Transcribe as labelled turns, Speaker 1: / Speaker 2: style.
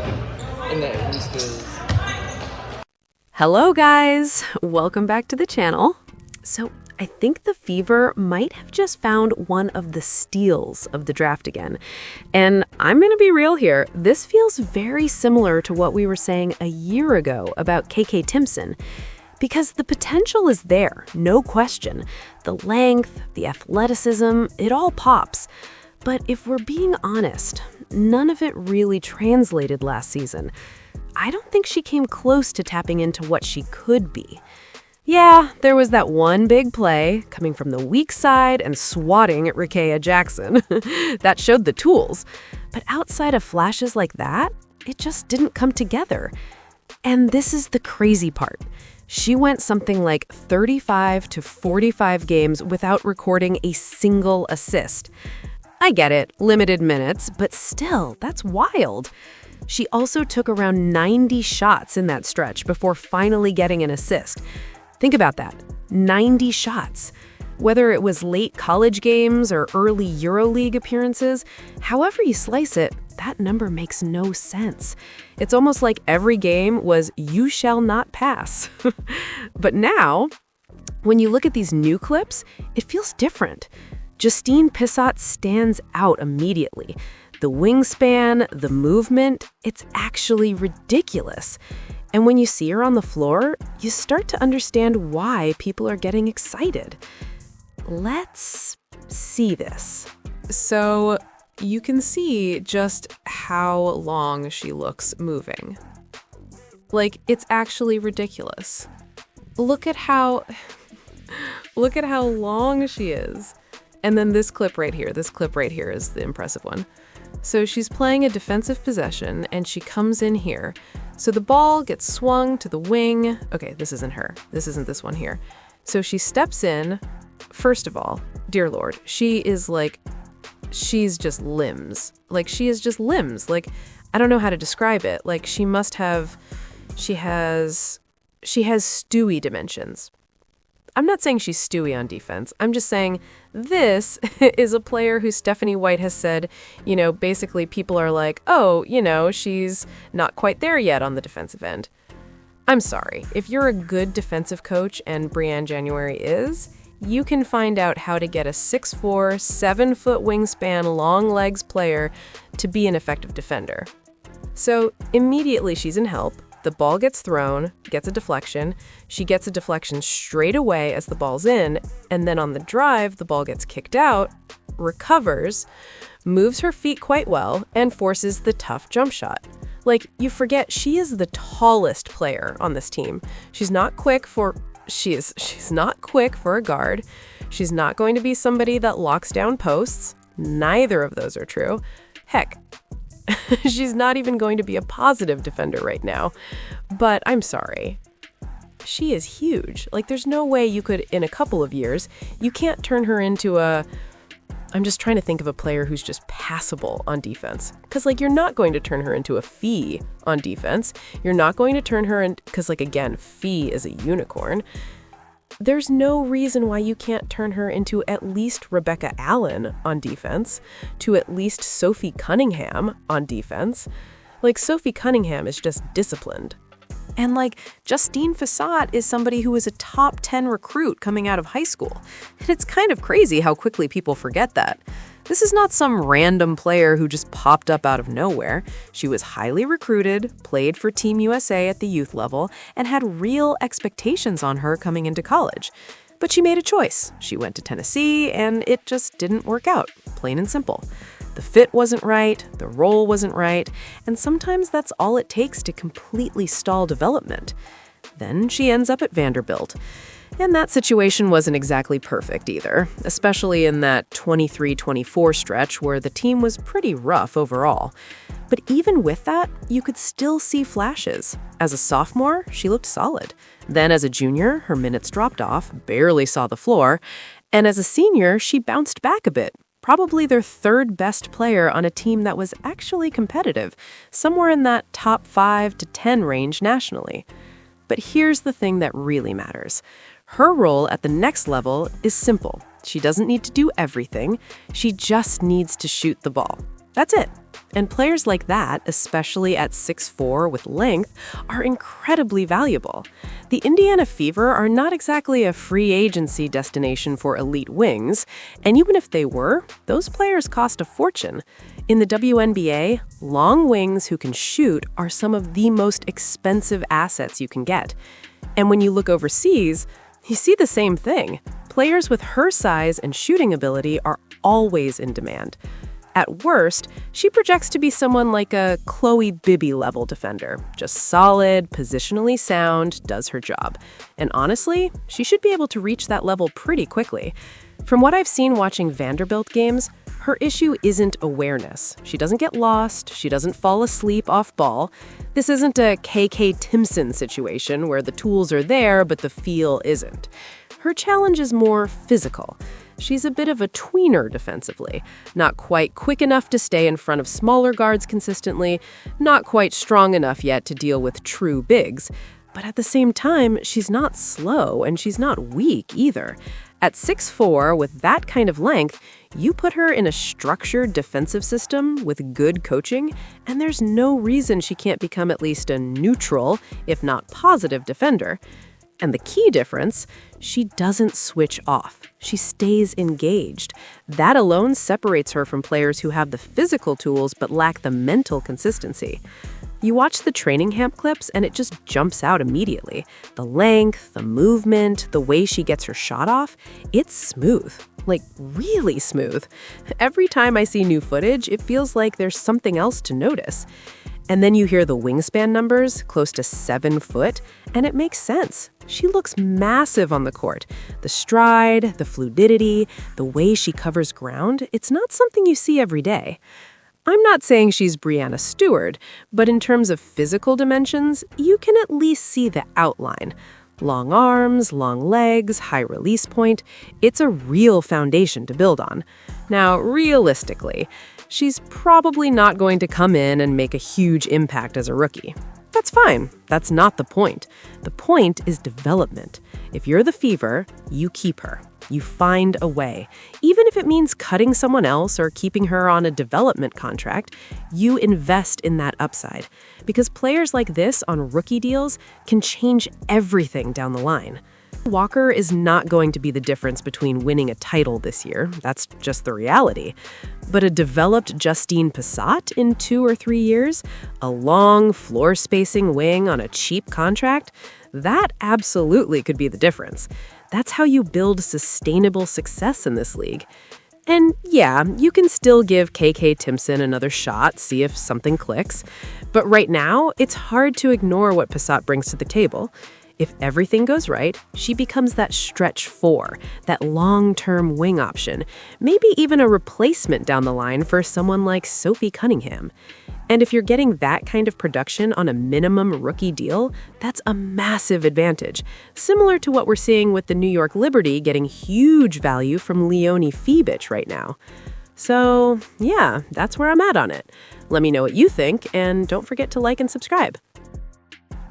Speaker 1: And that whiskers.
Speaker 2: Hello guys, welcome back to the channel. So I think the Fever might have just found one of the steals of the draft again. And I'm gonna be real here, this feels very similar to what we were saying a year ago about KK Timpson. Because the potential is there, no question. The length, the athleticism, it all pops. But if we're being honest, none of it really translated last season. I don't think she came close to tapping into what she could be. Yeah, there was that one big play coming from the weak side and swatting at Rikeya Jackson. That showed the tools. But outside of flashes like that, it just didn't come together. And this is the crazy part. She went something like 35 to 45 games without recording a single assist. I get it, limited minutes, but still, that's wild. She also took around 90 shots in that stretch before finally getting an assist. Think about that, 90 shots. Whether it was late college games or early EuroLeague appearances, however you slice it, that number makes no sense. It's almost like every game was "you shall not pass." But now, when you look at these new clips, it feels different. Justine Pissot stands out immediately. The wingspan, the movement, it's actually ridiculous. And when you see her on the floor, you start to understand why people are getting excited. Let's see this.
Speaker 3: So you can see just how long she looks moving. Like, it's actually ridiculous. Look at how long she is. And then this clip right here is the impressive one. So she's playing a defensive possession and she comes in here. So the ball gets swung to the wing. Okay, this isn't her. This isn't this one here. So she steps in. First of all, dear Lord, she's just limbs. Like, she is just limbs. Like, I don't know how to describe it. Like, she has Stewie dimensions. I'm not saying she's Stewie on defense. I'm just saying this is a player who Stephanie White has said, basically people are like, oh, she's not quite there yet on the defensive end. I'm sorry. If you're a good defensive coach, and Brianne January is, you can find out how to get a 6'4", 7-foot wingspan, long legs player to be an effective defender. So immediately she's in help. The ball gets thrown, gets a deflection. She gets a deflection straight away as the ball's in, and then on the drive, the ball gets kicked out, recovers, moves her feet quite well, and forces the tough jump shot. Like, you forget she is the tallest player on this team. She's not quick for a guard. She's not going to be somebody that locks down posts. Neither of those are true. Heck, she's not even going to be a positive defender right now. But I'm sorry. She is huge. Like, there's no way you could, in a couple of years, you can't turn her into I'm just trying to think of a player who's just passable on defense. Because, you're not going to turn her into a Fee on defense. You're not going to turn her in, because, again, Fee is a unicorn. There's no reason why you can't turn her into at least Rebecca Allen on defense, to at least Sophie Cunningham on defense. Sophie Cunningham is just disciplined. And Justine Pissot is somebody who was a top 10 recruit coming out of high school. And it's kind of crazy how quickly people forget that. This is not some random player who just popped up out of nowhere. She was highly recruited, played for Team USA at the youth level, and had real expectations on her coming into college. But she made a choice. She went to Tennessee, and it just didn't work out, plain and simple. The fit wasn't right, the role wasn't right, and sometimes that's all it takes to completely stall development. Then she ends up at Vanderbilt. And that situation wasn't exactly perfect either, especially in that 23-24 stretch where the team was pretty rough overall. But even with that, you could still see flashes. As a sophomore, she looked solid. Then as a junior, her minutes dropped off, barely saw the floor. And as a senior, she bounced back a bit. Probably their third best player on a team that was actually competitive, somewhere in that top 5 to 10 range nationally. But here's the thing that really matters. Her role at the next level is simple. She doesn't need to do everything. She just needs to shoot the ball. That's it. And players like that, especially at 6'4" with length, are incredibly valuable. The Indiana Fever are not exactly a free agency destination for elite wings, and even if they were, those players cost a fortune. In the WNBA, long wings who can shoot are some of the most expensive assets you can get. And when you look overseas, you see the same thing. Players with her size and shooting ability are always in demand. At worst, she projects to be someone like a Chloe Bibby-level defender. Just solid, positionally sound, does her job. And honestly, she should be able to reach that level pretty quickly. From what I've seen watching Vanderbilt games, her issue isn't awareness. She doesn't get lost. She doesn't fall asleep off ball. This isn't a KK Timpson situation where the tools are there, but the feel isn't. Her challenge is more physical. She's a bit of a tweener defensively, not quite quick enough to stay in front of smaller guards consistently, not quite strong enough yet to deal with true bigs. But at the same time, she's not slow and she's not weak either. At 6'4", with that kind of length, you put her in a structured defensive system with good coaching, and there's no reason she can't become at least a neutral, if not positive, defender. And the key difference, she doesn't switch off. She stays engaged. That alone separates her from players who have the physical tools but lack the mental consistency. You watch the training camp clips and it just jumps out immediately. The length, the movement, the way she gets her shot off, it's smooth. Like, really smooth. Every time I see new footage, it feels like there's something else to notice. And then you hear the wingspan numbers, close to 7 foot, and it makes sense. She looks massive on the court. The stride, the fluidity, the way she covers ground, it's not something you see every day. I'm not saying she's Breanna Stewart, but in terms of physical dimensions, you can at least see the outline. Long arms, long legs, high release point. It's a real foundation to build on. Now, realistically, she's probably not going to come in and make a huge impact as a rookie. That's fine. That's not the point. The point is development. If you're the Fever, you keep her. You find a way. Even if it means cutting someone else or keeping her on a development contract, you invest in that upside. Because players like this on rookie deals can change everything down the line. Walker is not going to be the difference between winning a title this year. That's just the reality. But a developed Justine Passat in 2 or 3 years, a long floor-spacing wing on a cheap contract, that absolutely could be the difference. That's how you build sustainable success in this league. And yeah, you can still give KK Timpson another shot, see if something clicks. But right now, it's hard to ignore what Passat brings to the table. If everything goes right, she becomes that stretch 4, that long-term wing option, maybe even a replacement down the line for someone like Sophie Cunningham. And if you're getting that kind of production on a minimum rookie deal, that's a massive advantage, similar to what we're seeing with the New York Liberty getting huge value from Leonie Fibich right now. So, yeah, that's where I'm at on it. Let me know what you think, and don't forget to like and subscribe.